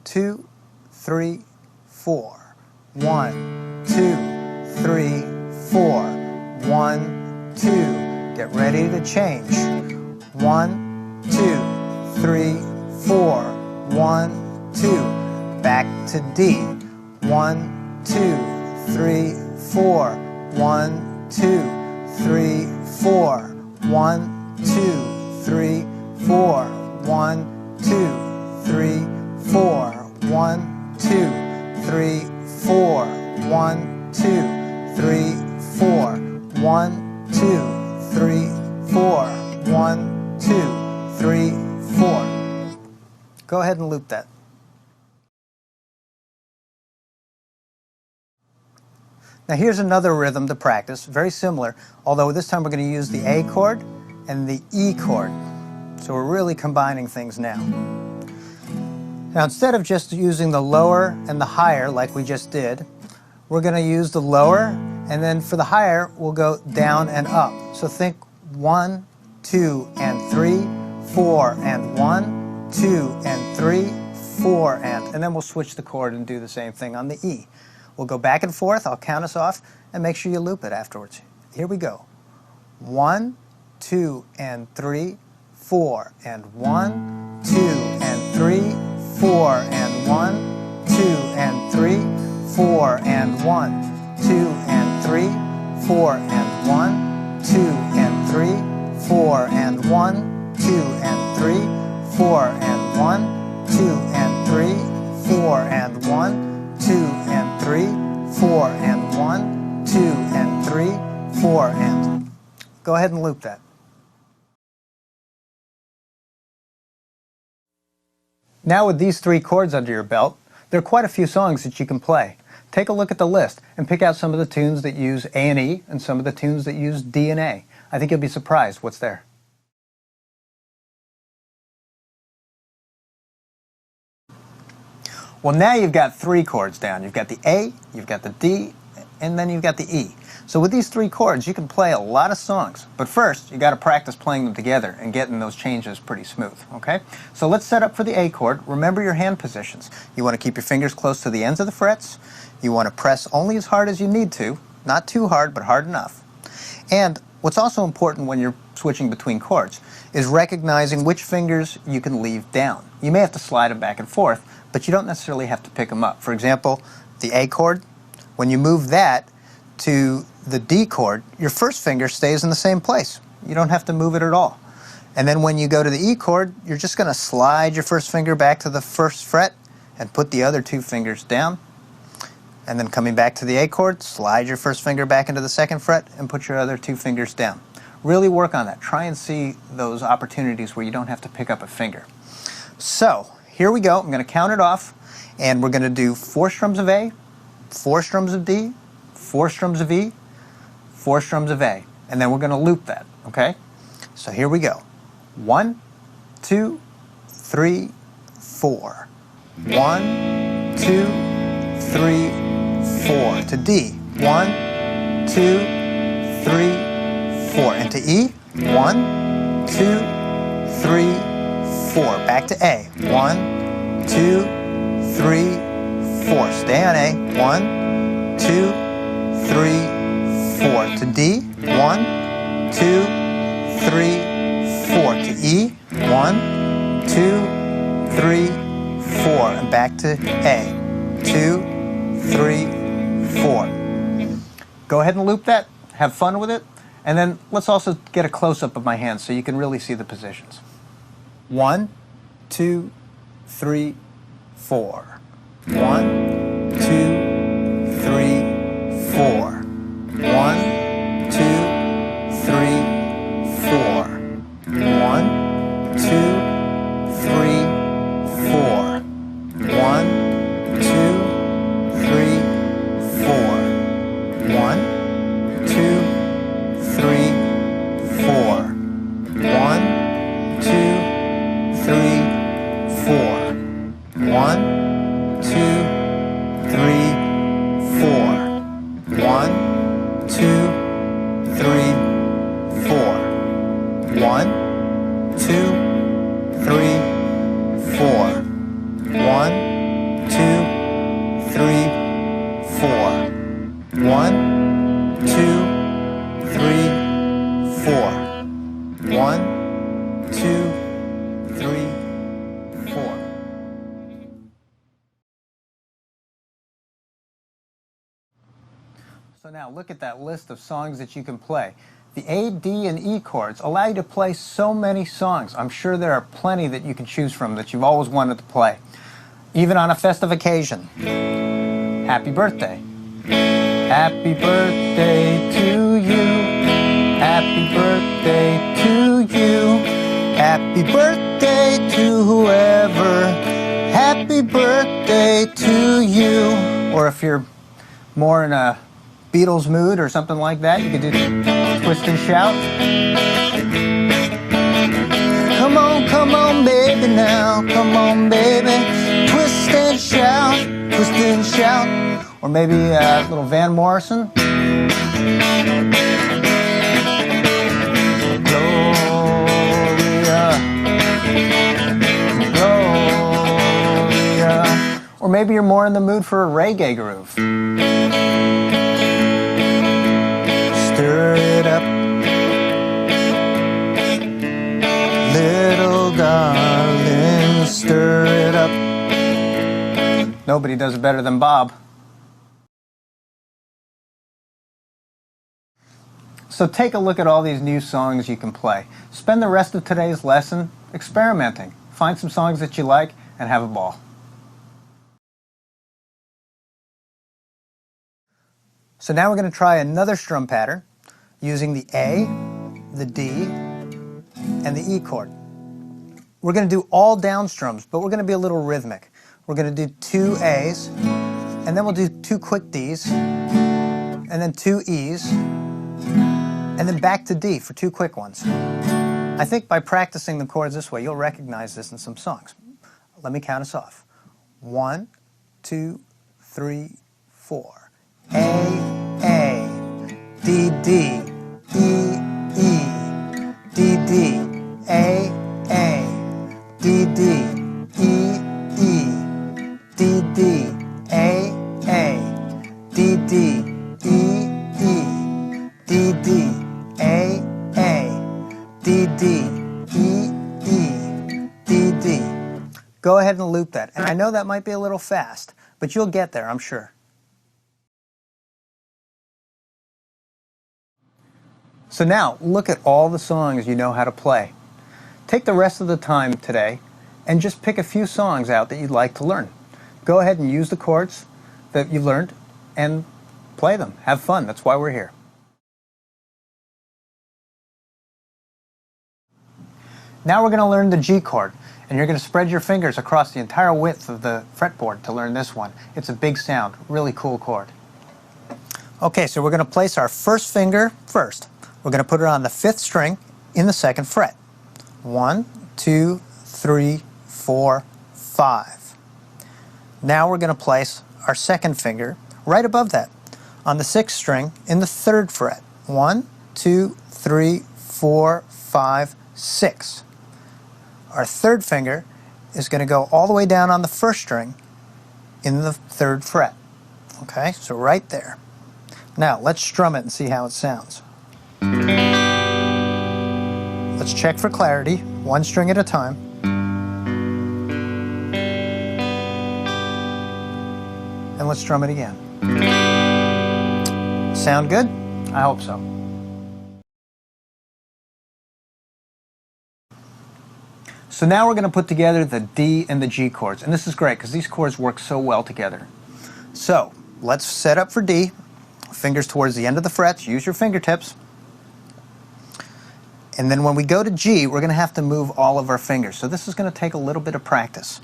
2, 3, 4. 1, 2, 3, 4. 1, 2. Get ready to change. 1, 2, 3, 4. 1, 2. Back to D. 1, 2, 3, 4. 1, 2, 3, 4. 1, 2, 3, 4. 1, 2, 3, 4. 1, 2, 3, 4. 1, 2, 3, 4. 1, 2, 3, 4. 1, 2, 3, 4. Go ahead and loop that. Now here's another rhythm to practice, very similar, although this time we're going to use the A chord and the E chord. So we're really combining things now. Now instead of just using the lower and the higher like we just did, we're going to use the lower, and then for the higher we'll go down and up. So think 1, 2, and 3, 4, and 1, 2, and 3, 4, and then we'll switch the chord and do the same thing on the E. We'll go back and forth, I'll count us off, and make sure you loop it afterwards. Here we go. 1, 2, and 3, 4, and 1, 2, and 3, 4, and 1, 2, and 3, 4, and 1, 2, and 3, 4, and 1, 2, and 3, 4, and 1, 2, and 3, 4, and 1, 2, and 3, 4, and 1, 2, and 3, 4, and 1, 2, and 3, 4, and... Go ahead and loop that. Now with these 3 chords under your belt, there are quite a few songs that you can play. Take a look at the list and pick out some of the tunes that use A and E and some of the tunes that use D and A. I think you'll be surprised what's there. Well, now you've got 3 chords down. You've got the A, you've got the D, and then you've got the E. So with these 3 chords, you can play a lot of songs. But first, you got to practice playing them together and getting those changes pretty smooth, okay? So let's set up for the A chord. Remember your hand positions. You want to keep your fingers close to the ends of the frets. You want to press only as hard as you need to. Not too hard, but hard enough. And what's also important when you're switching between chords is recognizing which fingers you can leave down. You may have to slide them back and forth, but you don't necessarily have to pick them up. For example, the A chord, when you move that to the D chord, your first finger stays in the same place. You don't have to move it at all. And then when you go to the E chord, you're just going to slide your first finger back to the first fret and put the other 2 fingers down. And then coming back to the A chord, slide your first finger back into the second fret and put your other 2 fingers down. Really work on that. Try and see those opportunities where you don't have to pick up a finger. So, here we go. I'm going to count it off, and we're going to do 4 strums of A, 4 strums of D, 4 strums of E, 4 strums of A, and then we're going to loop that, okay? So here we go. 1, 2, 3, 4. 1, 2, 3, 4. To D. 1, 2, 3, 4. And to E. 1, 2, 3, 4. Back to A. 1, 2, 3, 4. Stay on A. 1, 2, 3, 4. To D. 1, 2, 3, 4. To E. 1, 2, 3, 4. And back to A. 2, 3, 4. Go ahead and loop that. Have fun with it. And then let's also get a close-up of my hands so you can really see the positions. 1, 2, 3, 4. 1, 2, 3, 4. 1, 2, 3, 4. 1, 2, 3, 4. 1, 2, 3, 4. 1, 2, 3, 4. 1, 2, 3, 4. 1, 2, 3, 4. 1, 2, 3, 4. 1, 2, 3, 4. 1, 2, 3, 4. 1, 2, 3, 4. 1, 2, 3, 4. So now look at that list of songs that you can play. The A, D, and E chords allow you to play so many songs. I'm sure there are plenty that you can choose from that you've always wanted to play, even on a festive occasion. Happy birthday. Happy birthday to you. Happy birthday to you. Happy birthday to whoever. Happy birthday to you. Or if you're more in a Beatles mood or something like that, you could do twist and shout. Come on, baby now, come on, baby, twist and shout, twist and shout. Or maybe a little Van Morrison. Gloria, Gloria. Or maybe you're more in the mood for a reggae groove. Stir it up, little darling, stir it up. Nobody does it better than Bob. So take a look at all these new songs you can play. Spend the rest of today's lesson experimenting. Find some songs that you like and have a ball. So now we're going to try another strum pattern using the A, the D, and the E chord. We're going to do all down strums, but we're going to be a little rhythmic. We're going to do 2 A's, and then we'll do 2 quick D's, and then 2 E's, and then back to D for 2 quick ones. I think by practicing the chords this way, you'll recognize this in some songs. Let me count us off. 1, 2, 3, 4. A, D, D, E, E, D, D, A, D, D, E, E, D, D, A, D, D, E, E, D, D, A, D, D, E, E, D, D. Go ahead and loop that. And I know that might be a little fast, but you'll get there, I'm sure. So now, look at all the songs you know how to play. Take the rest of the time today and just pick a few songs out that you'd like to learn. Go ahead and use the chords that you've learned and play them. Have fun. That's why we're here. Now we're going to learn the G chord, and you're going to spread your fingers across the entire width of the fretboard to learn this one. It's a big sound, really cool chord. Okay, so we're going to place our first finger first. We're going to put it on the 5th string in the 2nd fret. 1, 2, 3, 4, 5. Now we're going to place our 2nd finger right above that on the 6th string in the 3rd fret. 1, 2, 3, 4, 5, 6. Our 3rd finger is going to go all the way down on the 1st string in the 3rd fret. Okay, so right there. Now let's strum it and see how it sounds. Let's check for clarity, 1 string at a time. And let's strum it again. Sound good? I hope so. So now we're going to put together the D and the G chords. And this is great because these chords work so well together. So let's set up for D. Fingers towards the end of the frets. Use your fingertips. And then when we go to G, we're going to have to move all of our fingers. So this is going to take a little bit of practice.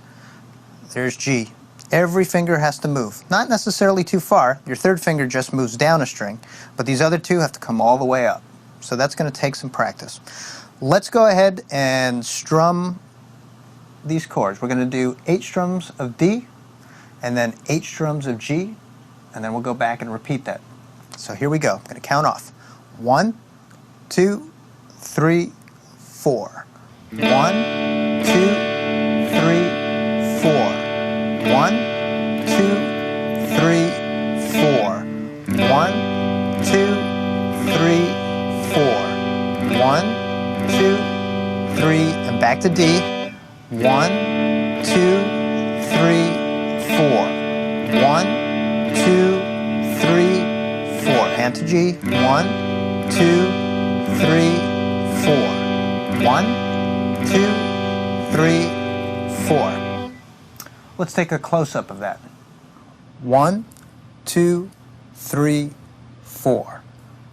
There's G. Every finger has to move. Not necessarily too far. Your 3rd finger just moves down a string, but these other 2 have to come all the way up. So that's going to take some practice. Let's go ahead and strum these chords. We're going to do 8 strums of D, and then 8 strums of G, and then we'll go back and repeat that. So here we go. I'm going to count off. 1, 2, 3, 4. 1, 2, 3, 4. 1, 2, 3, 4. 1, 2, 3, 4. 1, 2, 3, and back to D. 1, 2, 3, 4. 1, 2, 3, 4. And to G. 1, 2, 3, 4. 1, 2, 3, 4. Let's take a close-up of that. 1, 2, 3, 4.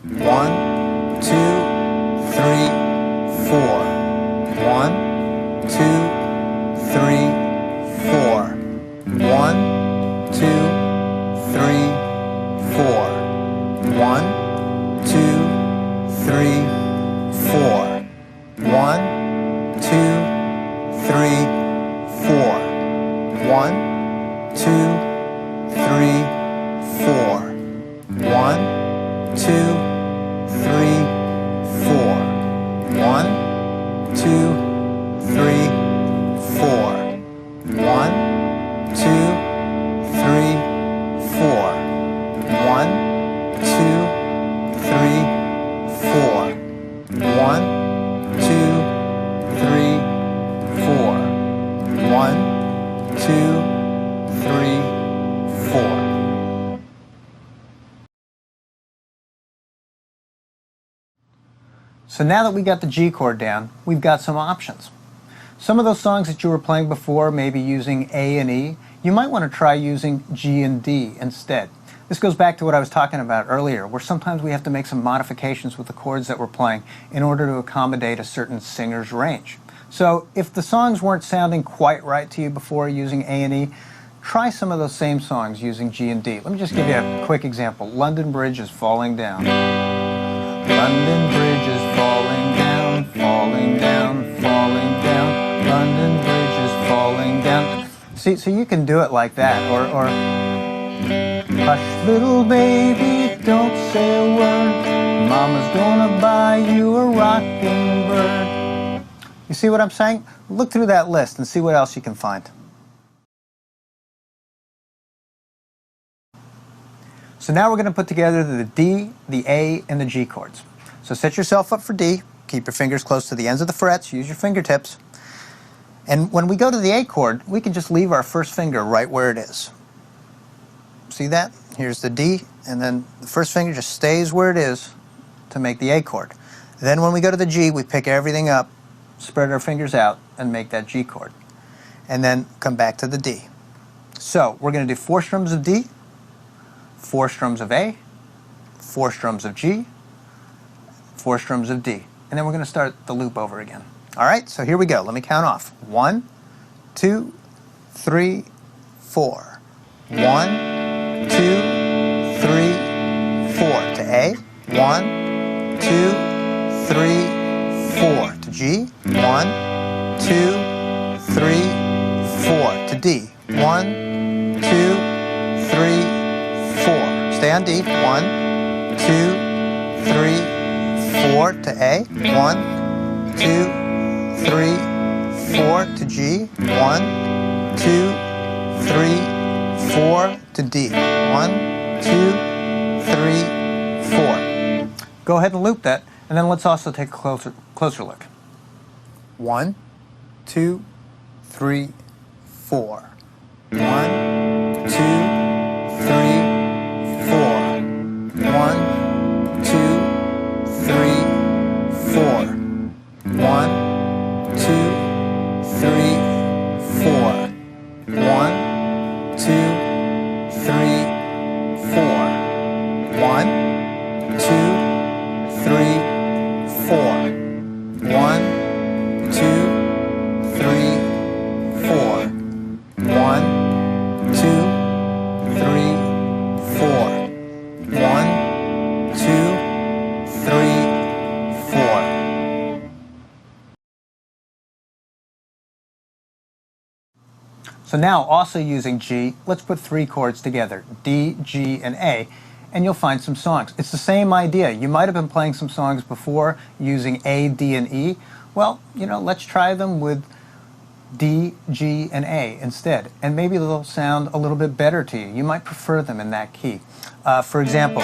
1, 2, 3, 4. 1, 2, 3, 4. 1, 2, 3, 4. 1, So now that we got the G chord down, we've got some options. Some of those songs that you were playing before, maybe using A and E, you might want to try using G and D instead. This goes back to what I was talking about earlier, where sometimes we have to make some modifications with the chords that we're playing in order to accommodate a certain singer's range. So if the songs weren't sounding quite right to you before using A and E, try some of those same songs using G and D. Let me just give you a quick example. London Bridge is falling down. London Bridge is falling down, falling down, falling down. London Bridge is falling down. See, so you can do it like that, or hush, little baby, don't say a word. Mama's gonna buy you a rocking bird. You see what I'm saying? Look through that list and see what else you can find. So now we're going to put together the D, the A, and the G chords. So set yourself up for D. Keep your fingers close to the ends of the frets. Use your fingertips. And when we go to the A chord, we can just leave our first finger right where it is. See that? Here's the D, and then the first finger just stays where it is to make the A chord. Then when we go to the G, we pick everything up, spread our fingers out, and make that G chord. And then come back to the D. So we're going to do 4 strums of D, 4 strums of A, 4 strums of G, 4 strums of D. And then we're going to start the loop over again. All right, so here we go. Let me count off. 1, 2, 3, 4. 1, 2, 3, 4 to A. 1, 2, 3, 4 to G. 1, 2, 3, 4 to D. 1, 2, 3, 4. Stay on D. 1, 2, 3, 4 to A. 1, 2, 3, 4 to G. 1, 2, 3, 4 to D. 1, 2, 3, 4. Go ahead and loop that, and then let's also take a closer look. 1, 2, 3, 4. 1, 2, 3, 4. 1, 2, 3, 4. 1, 2, 3, 4. 1, 2, 3, 4. 1, 2, 3, 4. 1, 2, 3, 4. 1, 2, 3, 4. 1, 2, 3, 4. So now, also using G, let's put 3 chords together, D, G, and A, and you'll find some songs. It's the same idea. You might have been playing some songs before using A, D, and E. Well, let's try them with D, G, and A instead, and maybe they'll sound a little bit better to you. You might prefer them in that key. For example,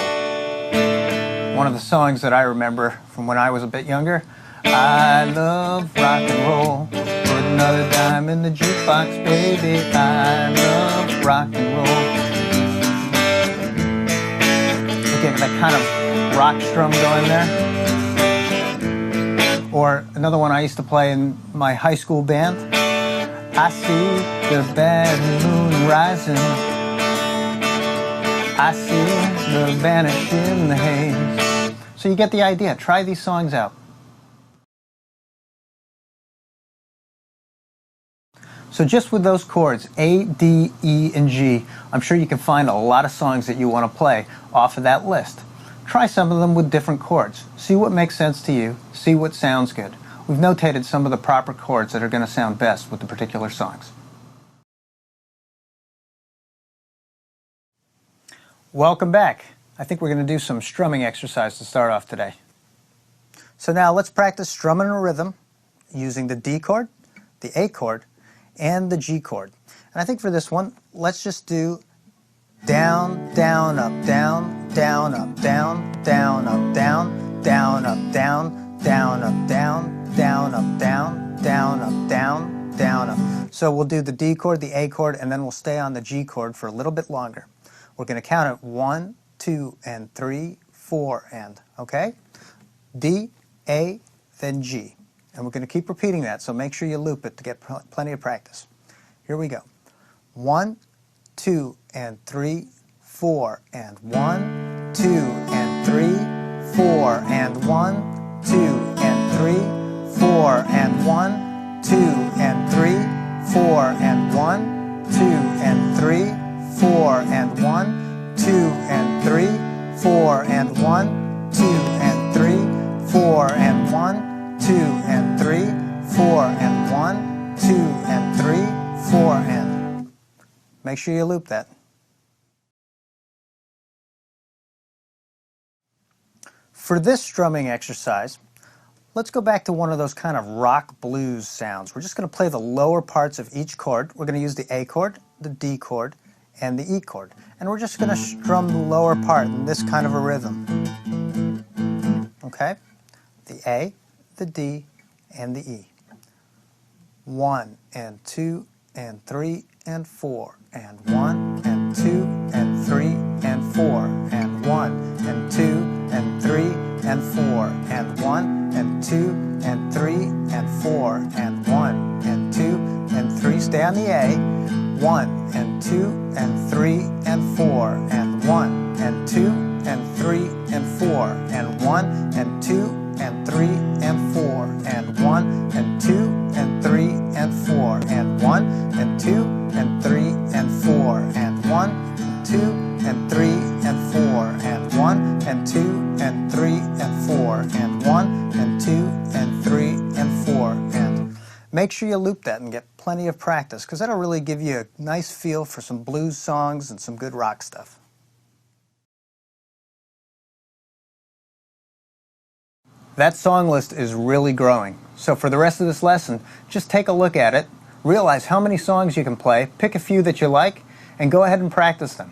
one of the songs that I remember from when I was a bit younger, I love rock and roll, put another dime in the jukebox, baby, I love rock and roll. Get that kind of rock strum going there. Or another one I used to play in my high school band, I see the bad moon rising, I see the vanish in the haze. So you get the idea. Try these songs out. So just with those chords, A, D, E, and G, I'm sure you can find a lot of songs that you want to play off of that list. Try some of them with different chords. See what makes sense to you. See what sounds good. We've notated some of the proper chords that are going to sound best with the particular songs. Welcome back. I think we're going to do some strumming exercise to start off today. So now let's practice strumming a rhythm using the D chord, the A chord, and the G chord. And I think for this one, let's just do down, down, up, down, down, up, down, down, up, down, down, up, down, down, up, down, down, up, down, down, up, down, down, up. So we'll do the D chord, the A chord, and then we'll stay on the G chord for a little bit longer. We're going to count it 1, 2, and 3, 4, and, okay? D, A, then G. And we're going to keep repeating that, so make sure you loop it to get plenty of practice. Here we go. 1, 2, and 3, 4, and 1, 2, and 3, 4, and 1, 2, and 3, 4, and 1, 2, and 3, 4, and 1, 2, and 3, 4, and 1, 2, and 3, 4, and 1, 2, and 3, 4, and 1, 2, and 3, 4, and 1, 2, and 3, 4, and... Make sure you loop that. For this strumming exercise, let's go back to one of those kind of rock blues sounds. We're just going to play the lower parts of each chord. We're going to use the A chord, the D chord, and the E chord. And we're just going to strum the lower part in this kind of a rhythm. Okay? The A, the D, and the E. 1 and 2 and 3 and 4 and 1 and 2 and 3 and 4 and 1 and 2 and 3 and 4 and 1 and 2 and 3 and 4 and 1 and 2 and 3. Stay on the A. 1 and 2 and 3 and 4 and 1 and 2 and 3 and 4 and 1 and 2 and 3 and 4 and 1 and 2 and 3 and 4 and 1 and 2 and 3 and 4 and 1 and 2 and 3 and 4 and 1 and 2 and 3 and 4 and 1 and 2 and 3 and 4 and... Make sure you loop that and get plenty of practice, because that'll really give you a nice feel for some blues songs and some good rock stuff. That song list is really growing. So for the rest of this lesson, just take a look at it, realize how many songs you can play, pick a few that you like, and go ahead and practice them.